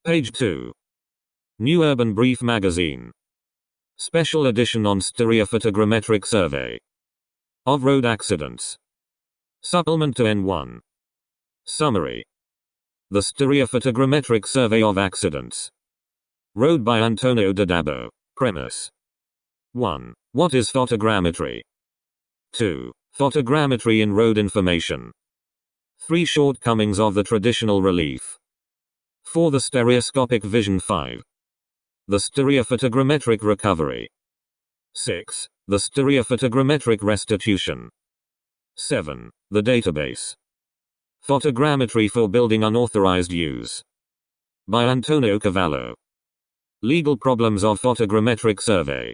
Page 2. New Urban Brief Magazine. Special edition on Stereophotogrammetric Survey of Road Accidents. Supplement to N1. Summary. The Stereophotogrammetric Survey of Accidents. Road by Antonio de Dabo. Premise. 1. What is photogrammetry? 2. Photogrammetry in road information. 3. Shortcomings of the traditional relief. 4. The stereoscopic vision. 5. The stereophotogrammetric recovery. 6. The stereophotogrammetric restitution. 7. The database. Photogrammetry for building unauthorized use. By Antonio Cavallo. Legal problems of photogrammetric survey.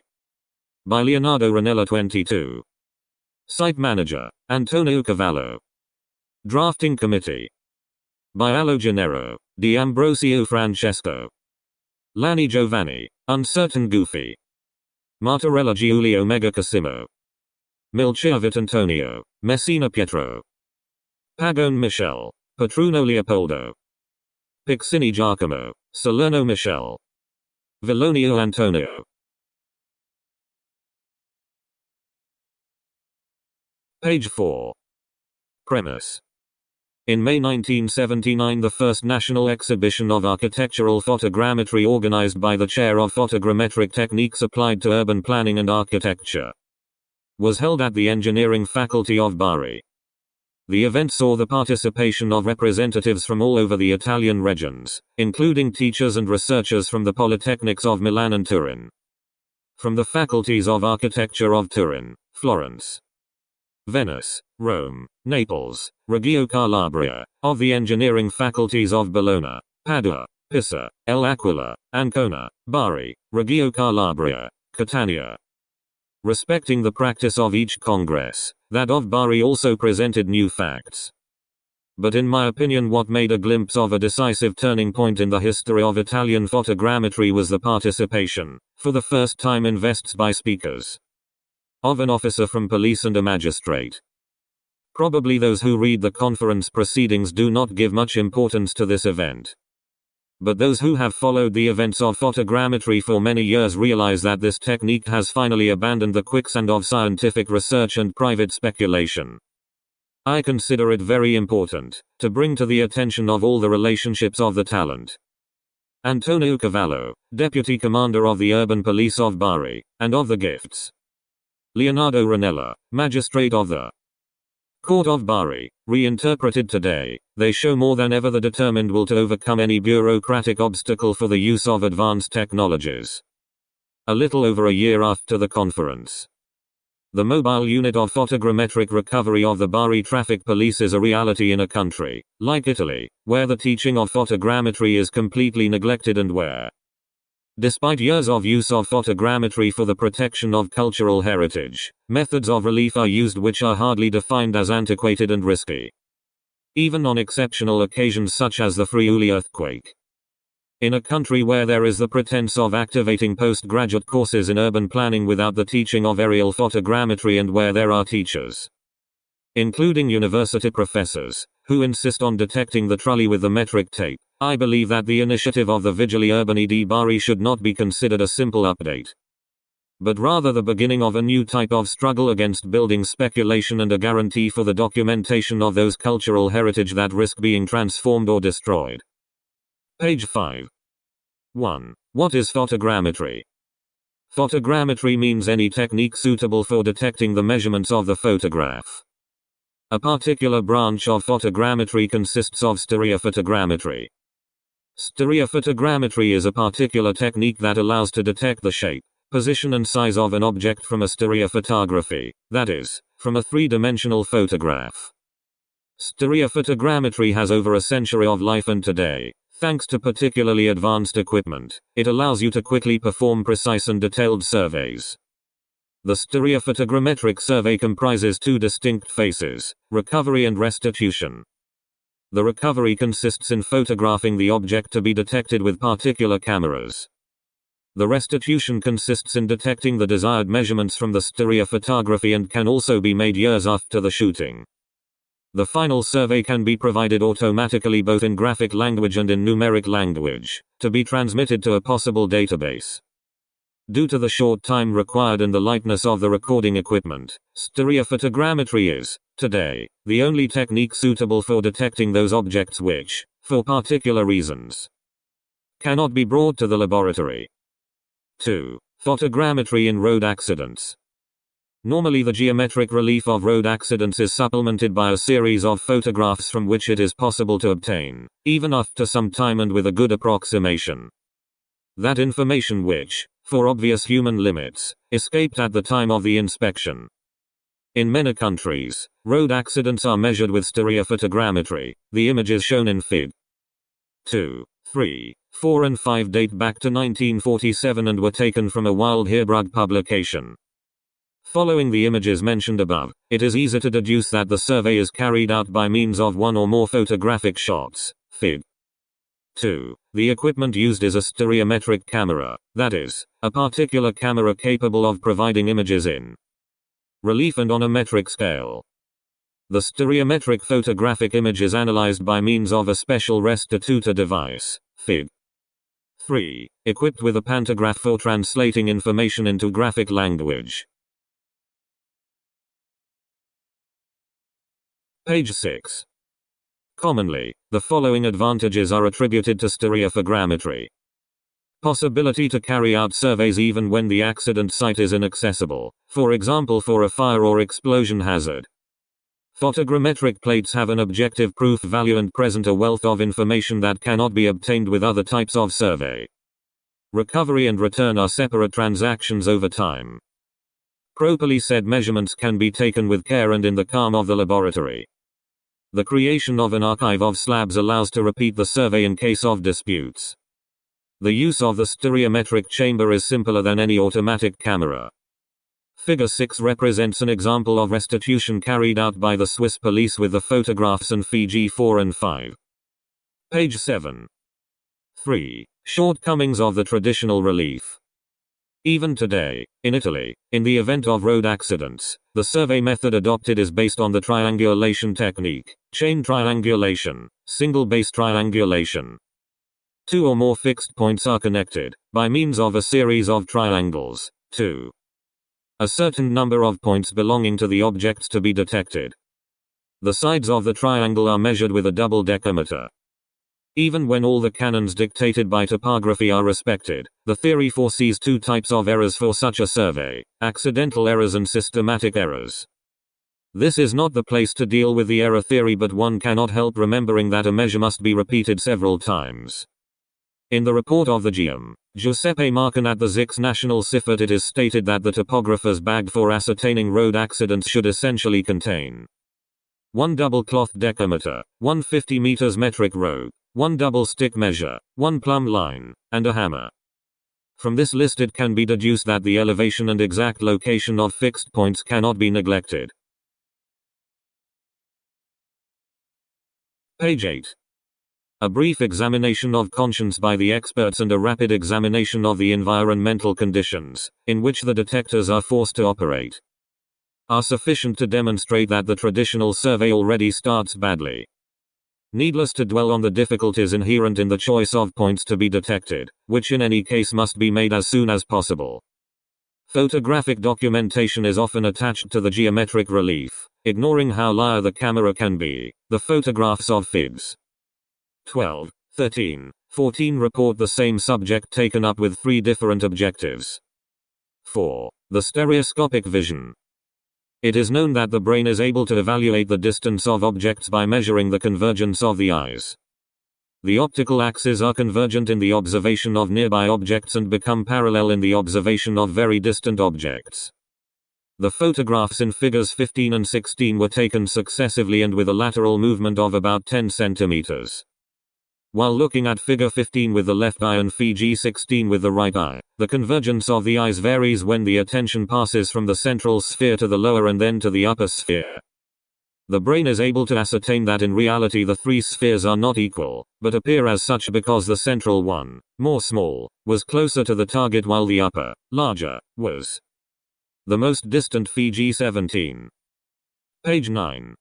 By Leonardo Ranella. 22. Site manager, Antonio Cavallo. Drafting committee. By Allo Gennaro, Di Ambrosio Francesco. Lani Giovanni, Uncertain Goofy. Martorella Giulio Megacasimo. Milchevit Antonio, Messina Pietro. Pagone Michel, Petruno Leopoldo. Pixini Giacomo, Salerno Michel. Villonio Antonio. Page 4. Premise. In May 1979, the first national exhibition of architectural photogrammetry organized by the Chair of Photogrammetric Techniques Applied to Urban Planning and Architecture was held at the Engineering Faculty of Bari. The event saw the participation of representatives from all over the Italian regions, including teachers and researchers from the Polytechnics of Milan and Turin, from the faculties of architecture of Turin, Florence, Venice, Rome, Naples, Reggio Calabria, of the engineering faculties of Bologna, Padua, Pisa, L'Aquila, Ancona, Bari, Reggio Calabria, Catania. Respecting the practice of each congress, that of Bari also presented new facts. But in my opinion, what made a glimpse of a decisive turning point in the history of Italian photogrammetry was the participation, for the first time in vests by speakers, of an officer from police and a magistrate. Probably those who read the conference proceedings do not give much importance to this event. But those who have followed the events of photogrammetry for many years realize that this technique has finally abandoned the quicksand of scientific research and private speculation. I consider it very important to bring to the attention of all the relationships of the talent. Antonio Cavallo, Deputy Commander of the Urban Police of Bari, and of the Gifts. Leonardo Ranella, Magistrate of the Court of Bari. Reinterpreted today, they show more than ever the determined will to overcome any bureaucratic obstacle for the use of advanced technologies. A little over a year after the conference, the mobile unit of photogrammetric recovery of the Bari Traffic Police is a reality in a country, like Italy, where the teaching of photogrammetry is completely neglected and where, despite years of use of photogrammetry for the protection of cultural heritage, methods of relief are used which are hardly defined as antiquated and risky, even on exceptional occasions such as the Friuli earthquake. In a country where there is the pretense of activating postgraduate courses in urban planning without the teaching of aerial photogrammetry, and where there are teachers, including university professors, who insist on detecting the trolley with the metric tape, I believe that the initiative of the Vigili Urbani di Bari should not be considered a simple update, but rather the beginning of a new type of struggle against building speculation and a guarantee for the documentation of those cultural heritage that risk being transformed or destroyed. Page 5. 1. What is photogrammetry? Photogrammetry means any technique suitable for detecting the measurements of the photograph. A particular branch of photogrammetry consists of stereophotogrammetry. Stereophotogrammetry is a particular technique that allows to detect the shape, position and size of an object from a stereophotography, that is, from a three-dimensional photograph. Stereophotogrammetry has over a century of life, and today, thanks to particularly advanced equipment, it allows you to quickly perform precise and detailed surveys. The stereophotogrammetric survey comprises two distinct phases: recovery and restitution. The recovery consists in photographing the object to be detected with particular cameras. The restitution consists in detecting the desired measurements from the stereophotography and can also be made years after the shooting. The final survey can be provided automatically both in graphic language and in numeric language, to be transmitted to a possible database. Due to the short time required and the lightness of the recording equipment, stereophotogrammetry is, today, the only technique suitable for detecting those objects which, for particular reasons, cannot be brought to the laboratory. 2. Photogrammetry in road accidents. Normally the geometric relief of road accidents is supplemented by a series of photographs from which it is possible to obtain, even after some time and with a good approximation, that information which, for obvious human limits, escaped at the time of the inspection. In many countries, road accidents are measured with stereophotogrammetry. The images shown in Fig. 2, 3, 4 and 5 date back to 1947 and were taken from a Wild Heerbrug publication. Following the images mentioned above, it is easy to deduce that the survey is carried out by means of one or more photographic shots. Fig. 2. The equipment used is a stereometric camera, that is, a particular camera capable of providing images in relief and on a metric scale. The stereometric photographic image is analyzed by means of a special restitutor device. Fig. 3. Equipped with a pantograph for translating information into graphic language. Page 6. Commonly, the following advantages are attributed to stereophogrammetry. Possibility to carry out surveys even when the accident site is inaccessible, for example for a fire or explosion hazard. Photogrammetric plates have an objective proof value and present a wealth of information that cannot be obtained with other types of survey. Recovery and return are separate transactions over time. Properly said measurements can be taken with care and in the calm of the laboratory. The creation of an archive of slabs allows to repeat the survey in case of disputes. The use of the stereometric chamber is simpler than any automatic camera. Figure 6 represents an example of restitution carried out by the Swiss police with the photographs in Fig 4 and 5. Page 7. 3. Shortcomings of the traditional relief. Even today, in Italy, in the event of road accidents, the survey method adopted is based on the triangulation technique, chain triangulation, single base triangulation. Two or more fixed points are connected, by means of a series of triangles, to a certain number of points belonging to the objects to be detected. The sides of the triangle are measured with a double decameter. Even when all the canons dictated by topography are respected, the theory foresees two types of errors for such a survey: accidental errors and systematic errors. This is not the place to deal with the error theory, but one cannot help remembering that a measure must be repeated several times. In the report of the GM, Giuseppe Marcan at the Zix National Sifat, it is stated that the topographer's bag for ascertaining road accidents should essentially contain one double cloth decameter, 150 meters metric rope, one double stick measure, one plumb line, and a hammer. From this list it can be deduced that the elevation and exact location of fixed points cannot be neglected. Page 8. A brief examination of conscience by the experts and a rapid examination of the environmental conditions, in which the detectors are forced to operate, are sufficient to demonstrate that the traditional survey already starts badly. Needless to dwell on the difficulties inherent in the choice of points to be detected, which in any case must be made as soon as possible. Photographic documentation is often attached to the geometric relief, ignoring how liar the camera can be. The photographs of Figs 12, 13, 14 report the same subject taken up with three different objectives. 4. The stereoscopic vision. It is known that the brain is able to evaluate the distance of objects by measuring the convergence of the eyes. The optical axes are convergent in the observation of nearby objects and become parallel in the observation of very distant objects. The photographs in figures 15 and 16 were taken successively and with a lateral movement of about 10 centimeters. While looking at figure 15 with the left eye and Fig 16 with the right eye, the convergence of the eyes varies when the attention passes from the central sphere to the lower and then to the upper sphere. The brain is able to ascertain that in reality the three spheres are not equal, but appear as such because the central one, more small, was closer to the target while the upper, larger, was the most distant. Fig 17. Page 9.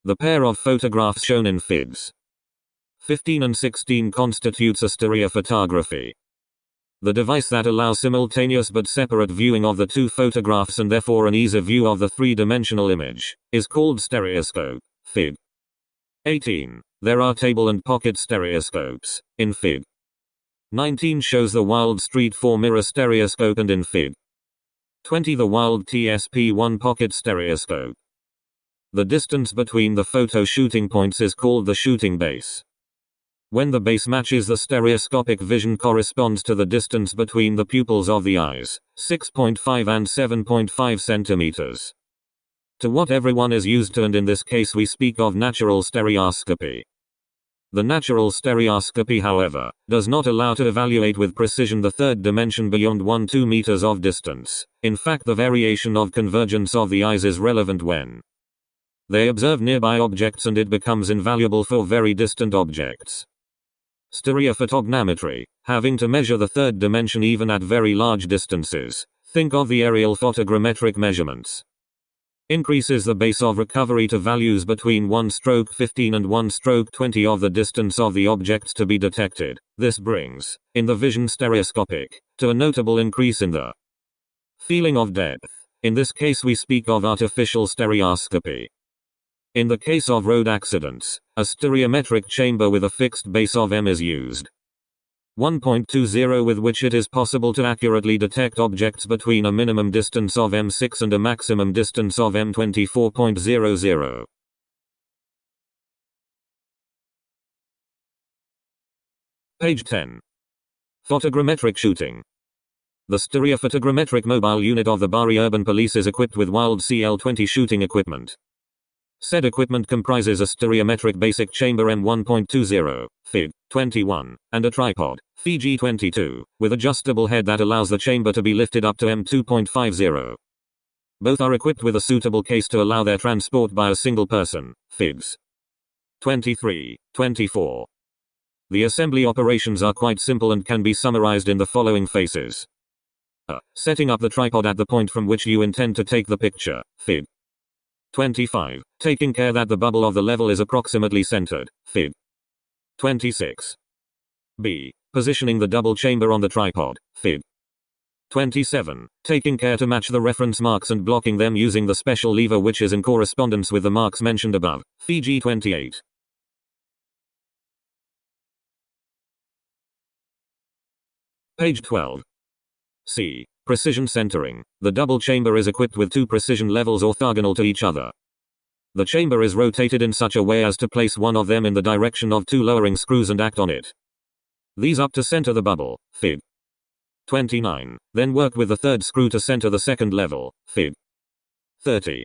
The pair of photographs shown in Figs 15 and 16 constitutes a stereophotography. The device that allows simultaneous but separate viewing of the two photographs and therefore an easier view of the three-dimensional image is called stereoscope. Fig 18. There are table and pocket stereoscopes. In Fig 19 shows the Wild Street 4 mirror stereoscope, and in Fig 20 the Wild TSP1 pocket stereoscope. The distance between the photo shooting points is called the shooting base. When the base matches the stereoscopic vision corresponds to the distance between the pupils of the eyes, 6.5 and 7.5 centimeters. To what everyone is used to, and in this case we speak of natural stereoscopy. The natural stereoscopy, however, does not allow to evaluate with precision the third dimension beyond 1-2 meters of distance. In fact, the variation of convergence of the eyes is relevant when they observe nearby objects, and it becomes invaluable for very distant objects. Stereophotogrammetry, having to measure the third dimension even at very large distances, think of the aerial photogrammetric measurements, increases the base of recovery to values between 1/15 and 1/20 of the distance of the objects to be detected. This brings, in the vision stereoscopic, to a notable increase in the feeling of depth. In this case we speak of artificial stereoscopy. In the case of road accidents, a stereometric chamber with a fixed base of m is used. 1.20 with which it is possible to accurately detect objects between a minimum distance of m6 and a maximum distance of m24.00. Page 10. Photogrammetric shooting. The Stereophotogrammetric mobile unit of the Bari Urban Police is equipped with Wild CL20 shooting equipment. Said equipment comprises a stereometric basic chamber M1.20, Fig. 21, and a tripod, Fig. 22, with adjustable head that allows the chamber to be lifted up to M2.50. Both are equipped with a suitable case to allow their transport by a single person, Figs. 23, 24. The assembly operations are quite simple and can be summarized in the following phases. Setting up the tripod at the point from which you intend to take the picture, Fig. 25. Taking care that the bubble of the level is approximately centered, Fig. 26. B. Positioning the double chamber on the tripod, Fig. 27. Taking care to match the reference marks and blocking them using the special lever which is in correspondence with the marks mentioned above, Fig. 28. Page 12. C. Precision centering. The double chamber is equipped with two precision levels orthogonal to each other. The chamber is rotated in such a way as to place one of them in the direction of two lowering screws and act on it. These up to center the bubble, Fig. 29. Then work with the third screw to center the second level, Fig. 30.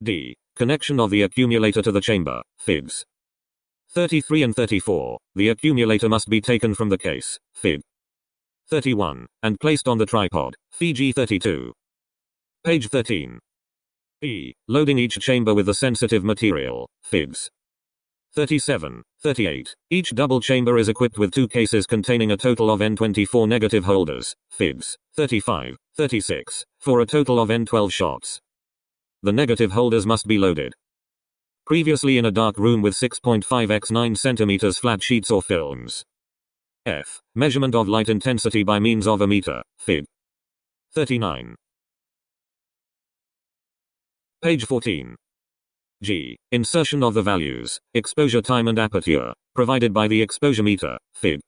D. Connection of the accumulator to the chamber, Figs. 33 and 34. The accumulator must be taken from the case, Fig. 31, and placed on the tripod, Fig. 32. Page 13. E. Loading each chamber with the sensitive material, Figs. 37, 38. Each double chamber is equipped with two cases containing a total of N24 negative holders, Figs. 35, 36, for a total of N12 shots. The negative holders must be loaded previously in a dark room with 6.5 x 9 cm flat sheets or films. F. Measurement of light intensity by means of a meter, Fig. 39. Page 14. G. Insertion of the values, exposure time and aperture, provided by the exposure meter, Fig.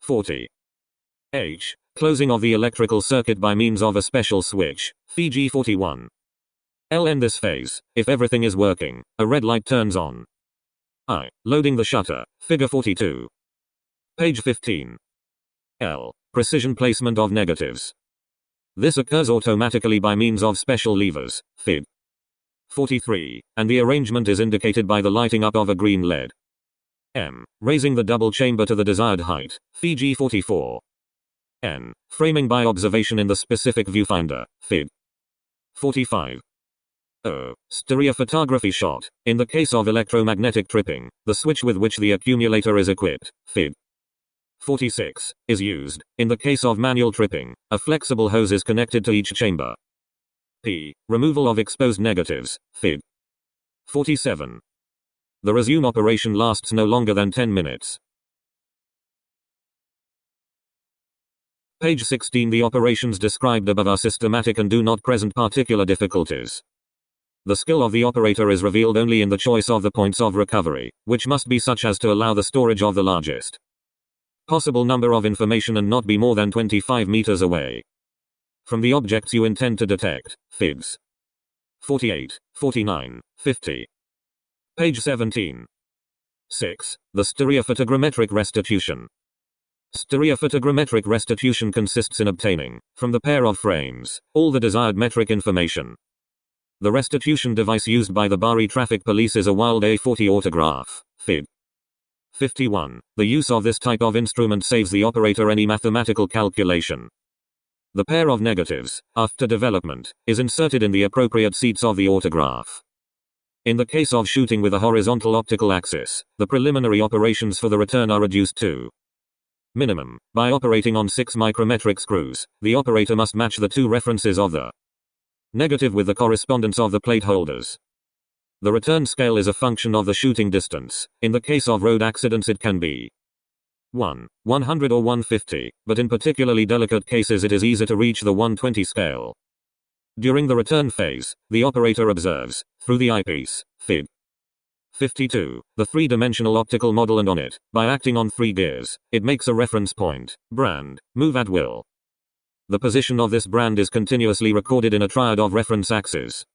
40. H. Closing of the electrical circuit by means of a special switch, Fig. 41. L. In this phase, if everything is working, a red light turns on. I. Loading the shutter, Figure 42. Page 15. L. Precision placement of negatives. This occurs automatically by means of special levers, Fig. 43, and the arrangement is indicated by the lighting up of a green LED. M. Raising the double chamber to the desired height, Fig. 44. N. Framing by observation in the specific viewfinder, Fig. 45. O. Stereophotography shot. In the case of electromagnetic tripping, the switch with which the accumulator is equipped, Fig. 46, is used. In the case of manual tripping, a flexible hose is connected to each chamber. P. Removal of exposed negatives, Fig. 47. The resume operation lasts no longer than 10 minutes. Page 16. The operations described above are systematic and do not present particular difficulties. The skill of the operator is revealed only in the choice of the points of recovery, which must be such as to allow the storage of the largest possible number of information and not be more than 25 meters away from the objects you intend to detect. Figs 48, 49, 50. Page 17. 6. The stereophotogrammetric restitution. Stereophotogrammetric restitution consists in obtaining, from the pair of frames, all the desired metric information. The restitution device used by the Bari traffic police is a wild A40 autograph. Fig. 51. The use of this type of instrument saves the operator any mathematical calculation. The pair of negatives, after development, is inserted in the appropriate seats of the autograph. In the case of shooting with a horizontal optical axis, the preliminary operations for the return are reduced to minimum. By operating on 6 micrometric screws, the operator must match the two references of the negative with the correspondence of the plate holders. The return scale is a function of the shooting distance. In the case of road accidents it can be 1, 100 or 150, but in particularly delicate cases it is easy to reach the 120 scale. During the return phase, the operator observes, through the eyepiece, Fig. 52, the three-dimensional optical model, and on it, by acting on 3 gears, it makes a reference point, brand, move at will. The position of this brand is continuously recorded in a triad of reference axes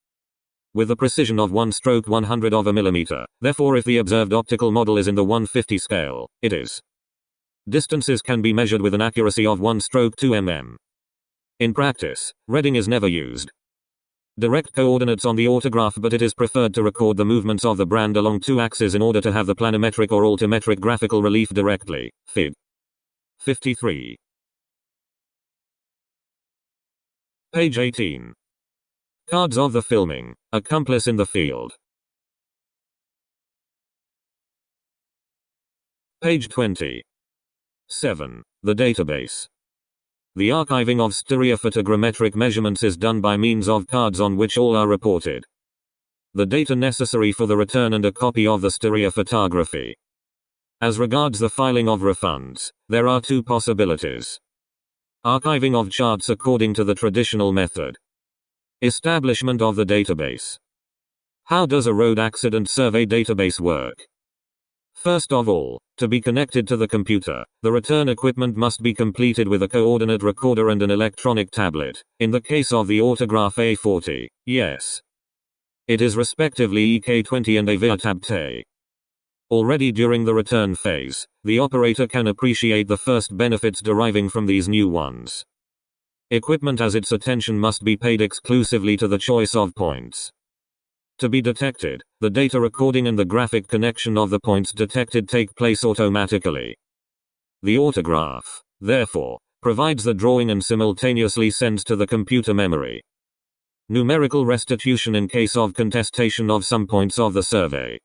with the precision of 1/100 of a millimeter. Therefore, if the observed optical model is in the 150 scale, it is. Distances can be measured with an accuracy of 1/2 mm. In practice, reading is never used. Direct coordinates on the autograph, but it is preferred to record the movements of the brand along 2 axes in order to have the planimetric or altimetric graphical relief directly. Fig. 53. Page 18. Cards of the filming, accomplice in the field. Page 20. 7. The database. The archiving of stereophotogrammetric measurements is done by means of cards on which all are reported. The data necessary for the return and a copy of the stereophotography. As regards the filing of refunds, there are 2 possibilities. Archiving of charts according to the traditional method. Establishment of the database. How does a road accident survey database work? First of all, to be connected to the computer, the return equipment must be completed with a coordinate recorder and an electronic tablet. In the case of the autograph A40, yes, it is respectively EK20 and AVIA-TAB-TE. Already during the return phase, the operator can appreciate the first benefits deriving from these new ones. Equipment, as its attention must be paid exclusively to the choice of points to be detected. The data recording and the graphic connection of the points detected take place automatically. The autograph, therefore, provides the drawing and simultaneously sends to the computer memory. Numerical restitution in case of contestation of some points of the survey.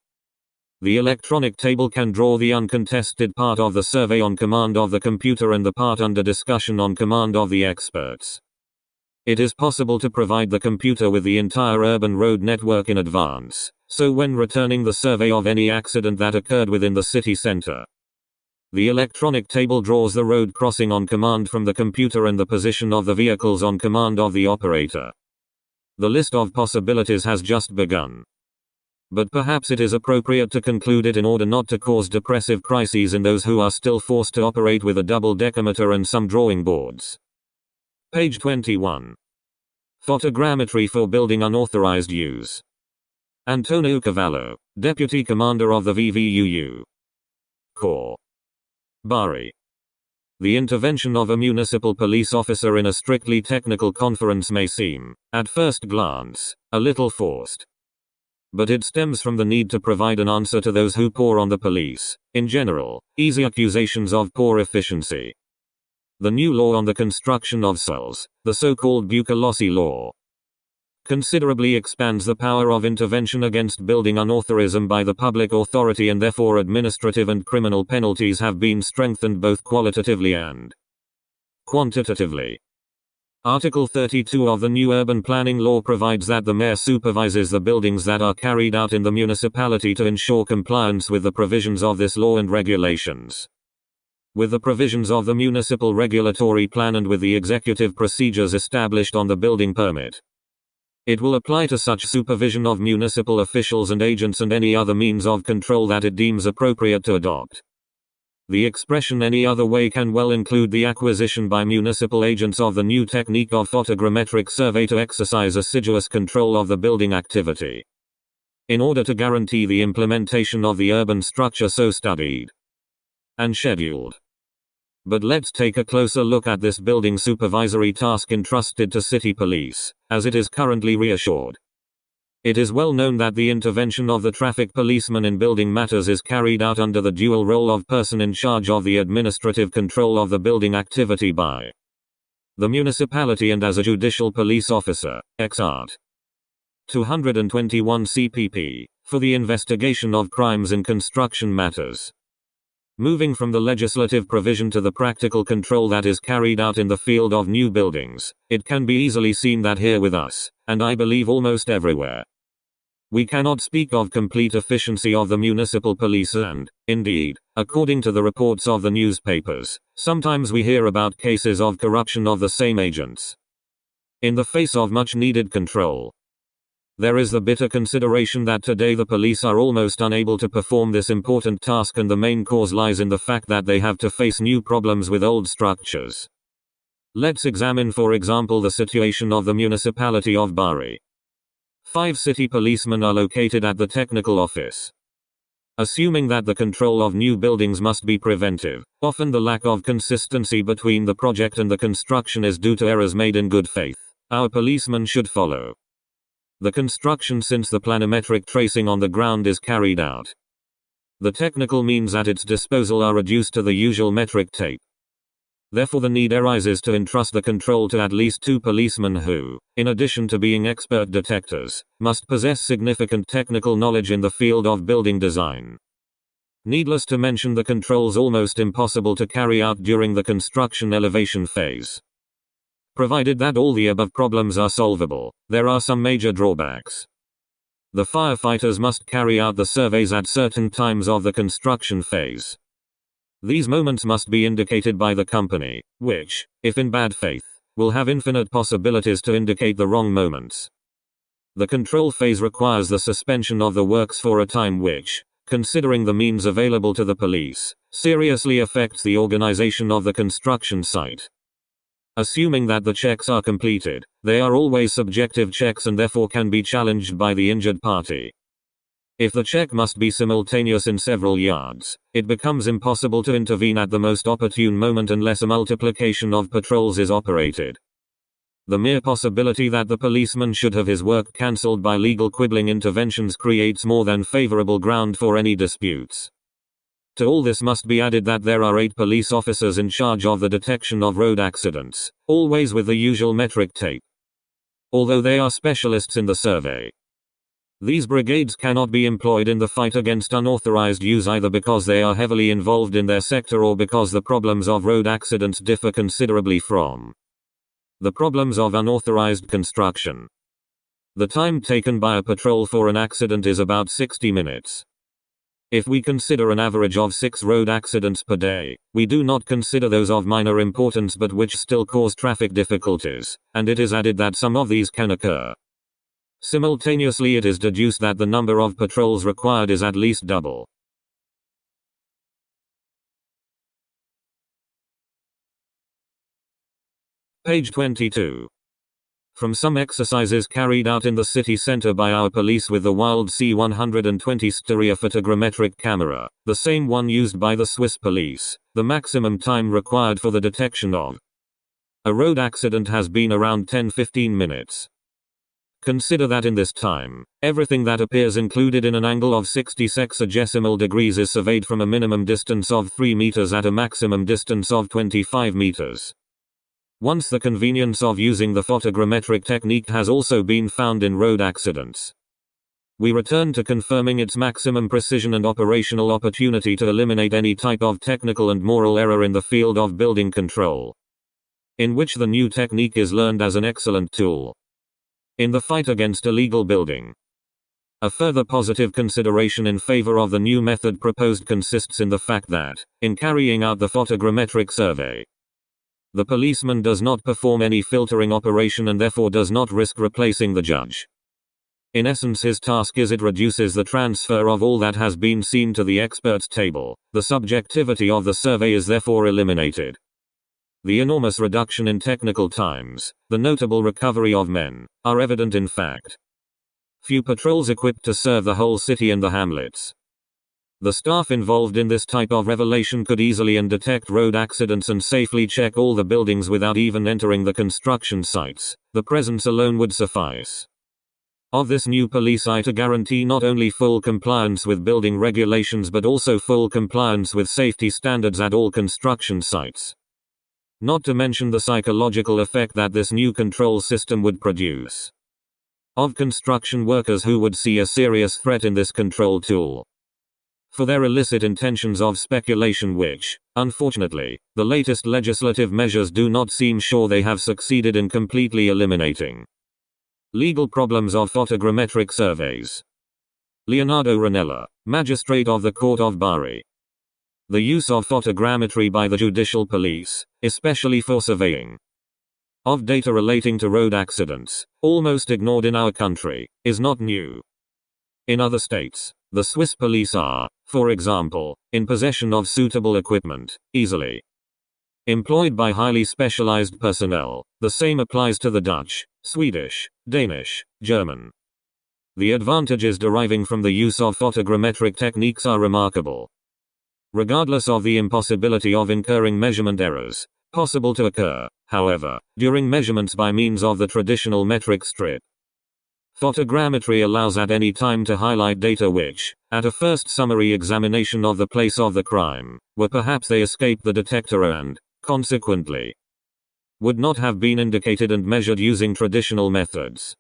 The electronic table can draw the uncontested part of the survey on command of the computer and the part under discussion on command of the experts. It is possible to provide the computer with the entire urban road network in advance, so when returning the survey of any accident that occurred within the city center, the electronic table draws the road crossing on command from the computer and the position of the vehicles on command of the operator. The list of possibilities has just begun. But perhaps it is appropriate to conclude it in order not to cause depressive crises in those who are still forced to operate with a double decameter and some drawing boards. Page 21. Photogrammetry for building unauthorized use. Antonio Cavallo, Deputy Commander of the VVUU. Corps. Bari. The intervention of a municipal police officer in a strictly technical conference may seem, at first glance, a little forced. But it stems from the need to provide an answer to those who pour on the police, in general, easy accusations of poor efficiency. The new law on the construction of cells, the so-called Bucalossi law, considerably expands the power of intervention against building unauthorism by the public authority, and therefore administrative and criminal penalties have been strengthened both qualitatively and quantitatively. Article 32 of the new urban planning law provides that the mayor supervises the buildings that are carried out in the municipality to ensure compliance with the provisions of this law and regulations. With the provisions of the municipal regulatory plan and with the executive procedures established on the building permit. It will apply to such supervision of municipal officials and agents and any other means of control that it deems appropriate to adopt. The expression any other way can well include the acquisition by municipal agents of the new technique of photogrammetric survey to exercise assiduous control of the building activity, in order to guarantee the implementation of the urban structure so studied and scheduled. But let's take a closer look at this building supervisory task entrusted to city police, as it is currently reassured. It is well known that the intervention of the traffic policeman in building matters is carried out under the dual role of person in charge of the administrative control of the building activity by the municipality and as a judicial police officer, ex art. 221 CPP, for the investigation of crimes in construction matters. Moving from the legislative provision to the practical control that is carried out in the field of new buildings, it can be easily seen that here with us, and I believe almost everywhere, we cannot speak of complete efficiency of the municipal police and, indeed, according to the reports of the newspapers, sometimes we hear about cases of corruption of the same agents. In the face of much needed control, there is the bitter consideration that today the police are almost unable to perform this important task, and the main cause lies in the fact that they have to face new problems with old structures. Let's examine for example the situation of the municipality of Bari. 5 city policemen are located at the technical office. Assuming that the control of new buildings must be preventive, often the lack of consistency between the project and the construction is due to errors made in good faith. Our policemen should follow the construction since the planimetric tracing on the ground is carried out. The technical means at its disposal are reduced to the usual metric tape. Therefore the need arises to entrust the control to at least 2 policemen who, in addition to being expert detectors, must possess significant technical knowledge in the field of building design. Needless to mention, the controls almost impossible to carry out during the construction elevation phase. Provided that all the above problems are solvable, there are some major drawbacks. The firefighters must carry out the surveys at certain times of the construction phase. These moments must be indicated by the company, which, if in bad faith, will have infinite possibilities to indicate the wrong moments. The control phase requires the suspension of the works for a time which, considering the means available to the police, seriously affects the organization of the construction site. Assuming that the checks are completed, they are always subjective checks and therefore can be challenged by the injured party. If the check must be simultaneous in several yards, it becomes impossible to intervene at the most opportune moment unless a multiplication of patrols is operated. The mere possibility that the policeman should have his work cancelled by legal quibbling interventions creates more than favorable ground for any disputes. To all this must be added that there are 8 police officers in charge of the detection of road accidents, always with the usual metric tape. Although they are specialists in the survey, these brigades cannot be employed in the fight against unauthorized use either because they are heavily involved in their sector or because the problems of road accidents differ considerably from the problems of unauthorized construction. The time taken by a patrol for an accident is about 60 minutes. If we consider an average of 6 road accidents per day, we do not consider those of minor importance but which still cause traffic difficulties, and it is added that some of these can occur simultaneously. It is deduced that the number of patrols required is at least double. Page 22. From some exercises carried out in the city center by our police with the Wild C120 Stereophogrammetric Camera, the same one used by the Swiss police, the maximum time required for the detection of a road accident has been around 10-15 minutes. Consider that in this time, everything that appears included in an angle of 60 sexagesimal degrees is surveyed from a minimum distance of 3 meters at a maximum distance of 25 meters. Once the convenience of using the photogrammetric technique has also been found in road accidents, we return to confirming its maximum precision and operational opportunity to eliminate any type of technical and moral error in the field of building control. in which the new technique is learned as an excellent tool in the fight against illegal building. A further positive consideration in favor of the new method proposed consists in the fact that, in carrying out the photogrammetric survey, the policeman does not perform any filtering operation and therefore does not risk replacing the judge. In essence, his task is it reduces the transfer of all that has been seen to the experts table. The subjectivity of the survey is therefore eliminated. The enormous reduction in technical times, the notable recovery of men, are evident in fact. Few patrols equipped to serve the whole city and the hamlets. The staff involved in this type of revelation could easily detect road accidents and safely check all the buildings without even entering the construction sites. The presence alone would suffice. Of this new police eye to guarantee not only full compliance with building regulations but also full compliance with safety standards at all construction sites. Not to mention the psychological effect that this new control system would produce. Of construction workers who would see a serious threat in this control tool for their illicit intentions of speculation which, unfortunately, the latest legislative measures do not seem sure they have succeeded in completely eliminating. Legal problems of photogrammetric surveys. Leonardo Ranella, Magistrate of the Court of Bari. The use of photogrammetry by the judicial police, especially for surveying of data relating to road accidents, almost ignored in our country, is not new. In other states, the Swiss police are, for example, in possession of suitable equipment, easily employed by highly specialized personnel. The same applies to the Dutch, Swedish, Danish, German. The advantages deriving from the use of photogrammetric techniques are remarkable. Regardless of the impossibility of incurring measurement errors, possible to occur, however, during measurements by means of the traditional metric strip. Photogrammetry allows at any time to highlight data which, at a first summary examination of the place of the crime, were perhaps they escaped the detector and, consequently, would not have been indicated and measured using traditional methods.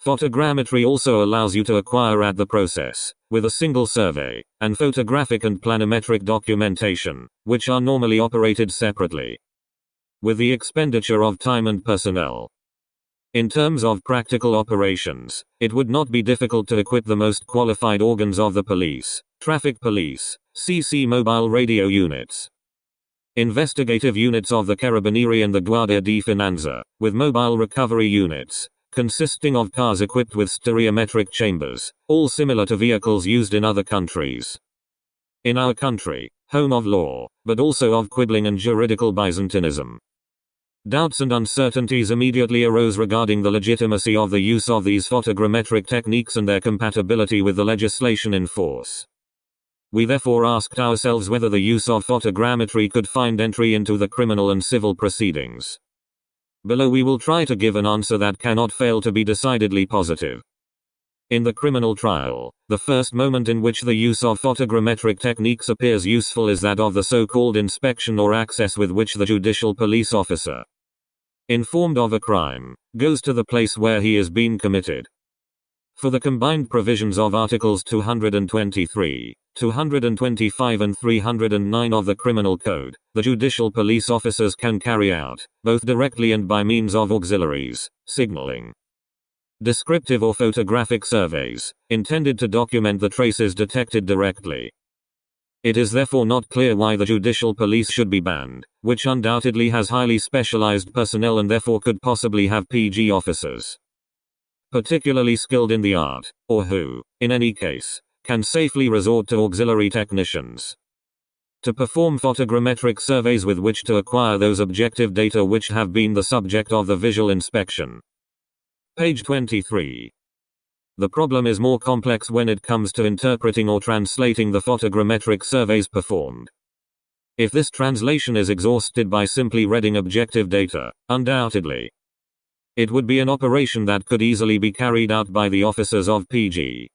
Photogrammetry also allows you to acquire at the process, with a single survey, and photographic and planimetric documentation, which are normally operated separately, with the expenditure of time and personnel. In terms of practical operations, it would not be difficult to equip the most qualified organs of the police, traffic police, CC mobile radio units, investigative units of the Carabinieri and the Guardia di Finanza, with mobile recovery units, consisting of cars equipped with stereometric chambers, all similar to vehicles used in other countries. In our country, home of law, but also of quibbling and juridical Byzantinism, doubts and uncertainties immediately arose regarding the legitimacy of the use of these photogrammetric techniques and their compatibility with the legislation in force. We therefore asked ourselves whether the use of photogrammetry could find entry into the criminal and civil proceedings. Below we will try to give an answer that cannot fail to be decidedly positive. In the criminal trial, the first moment in which the use of photogrammetric techniques appears useful is that of the so-called inspection or access with which the judicial police officer, informed of a crime, goes to the place where he is being committed. For the combined provisions of Articles 223, 225 and 309 of the Criminal Code, the judicial police officers can carry out, both directly and by means of auxiliaries, signaling, descriptive or photographic surveys, intended to document the traces detected directly. It is therefore not clear why the judicial police should be banned, which undoubtedly has highly specialized personnel and therefore could possibly have PG officers particularly skilled in the art, or who, in any case, can safely resort to auxiliary technicians to perform photogrammetric surveys with which to acquire those objective data which have been the subject of the visual inspection. Page 23. The problem is more complex when it comes to interpreting or translating the photogrammetric surveys performed. If this translation is exhausted by simply reading objective data, undoubtedly, it would be an operation that could easily be carried out by the officers of PG.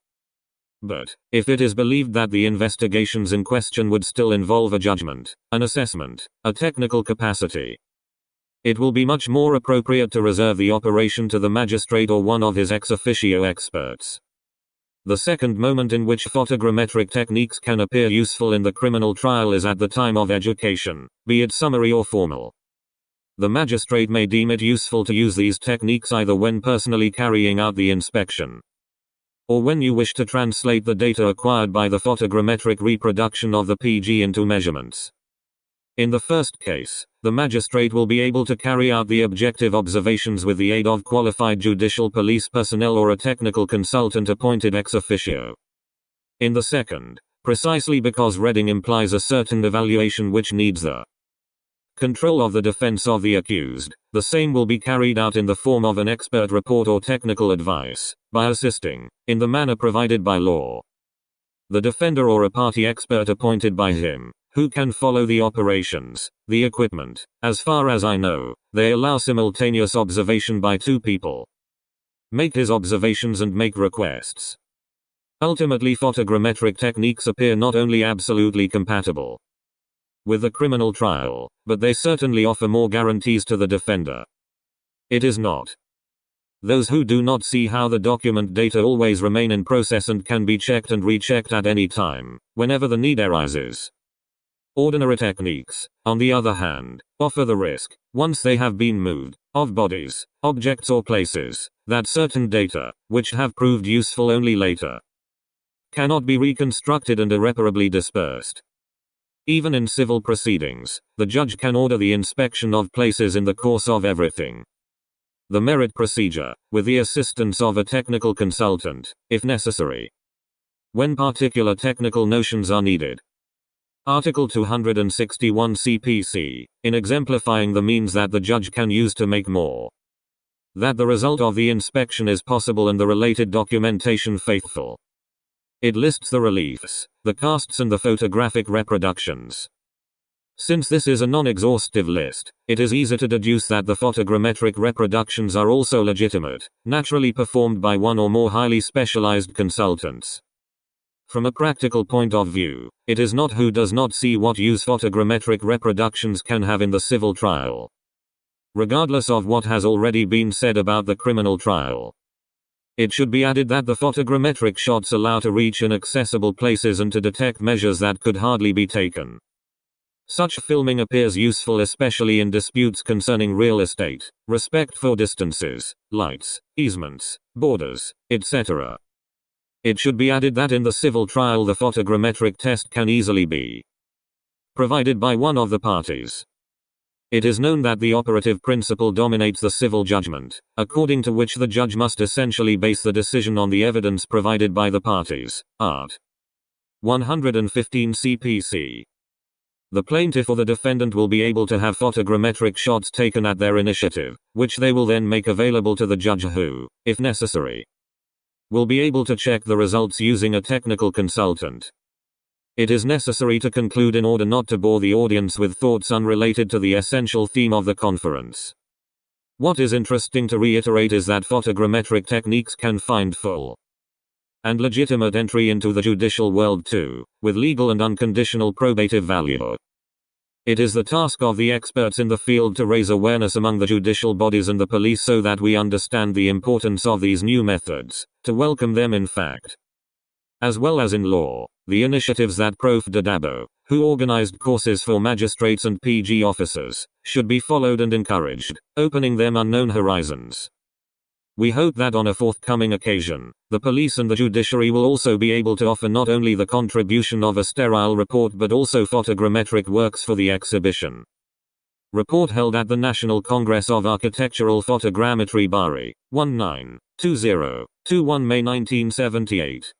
But, if it is believed that the investigations in question would still involve a judgment, an assessment, a technical capacity, it will be much more appropriate to reserve the operation to the magistrate or one of his ex officio experts. The second moment in which photogrammetric techniques can appear useful in the criminal trial is at the time of education, be it summary or formal. The magistrate may deem it useful to use these techniques either when personally carrying out the inspection, or when you wish to translate the data acquired by the photogrammetric reproduction of the PG into measurements. In the first case, the magistrate will be able to carry out the objective observations with the aid of qualified judicial police personnel or a technical consultant appointed ex officio. In the second, precisely because reading implies a certain evaluation which needs the control of the defense of the accused, the same will be carried out in the form of an expert report or technical advice, by assisting, in the manner provided by law, the defender or a party expert appointed by him, who can follow the operations, the equipment. As far as I know, they allow simultaneous observation by two people. Make his observations and make requests. Ultimately, photogrammetric techniques appear not only absolutely compatible with the criminal trial, but they certainly offer more guarantees to the defender. It is not those who do not see how the document data always remain in process and can be checked and rechecked at any time, whenever the need arises. Ordinary techniques, on the other hand, offer the risk, once they have been moved, of bodies, objects or places, that certain data, which have proved useful only later, cannot be reconstructed and irreparably dispersed. Even in civil proceedings, the judge can order the inspection of places in the course of everything. The merit procedure, with the assistance of a technical consultant, if necessary, when particular technical notions are needed. Article 261 CPC, in exemplifying the means that the judge can use to make more, that the result of the inspection is possible and the related documentation faithful. It lists the reliefs, the casts and the photographic reproductions. Since this is a non-exhaustive list, it is easy to deduce that the photogrammetric reproductions are also legitimate, naturally performed by one or more highly specialized consultants. From a practical point of view, it is not who does not see what use photogrammetric reproductions can have in the civil trial. Regardless of what has already been said about the criminal trial, it should be added that the photogrammetric shots allow to reach inaccessible places and to detect measures that could hardly be taken. Such filming appears useful especially in disputes concerning real estate, respect for distances, lights, easements, borders, etc. It should be added that in the civil trial the photogrammetric test can easily be provided by one of the parties. It is known that the operative principle dominates the civil judgment, according to which the judge must essentially base the decision on the evidence provided by the parties. Art. 115 CPC. The plaintiff or the defendant will be able to have photogrammetric shots taken at their initiative, which they will then make available to the judge who, if necessary, will be able to check the results using a technical consultant. It is necessary to conclude in order not to bore the audience with thoughts unrelated to the essential theme of the conference. What is interesting to reiterate is that photogrammetric techniques can find full and legitimate entry into the judicial world too, with legal and unconditional probative value. It is the task of the experts in the field to raise awareness among the judicial bodies and the police so that we understand the importance of these new methods, to welcome them in fact, as well as in law. The initiatives that Prof. Dabo, who organized courses for magistrates and PG officers, should be followed and encouraged, opening them unknown horizons. We hope that on a forthcoming occasion, the police and the judiciary will also be able to offer not only the contribution of a sterile report but also photogrammetric works for the exhibition. Report held at the National Congress of Architectural Photogrammetry Bari, 1920-21 May 1978.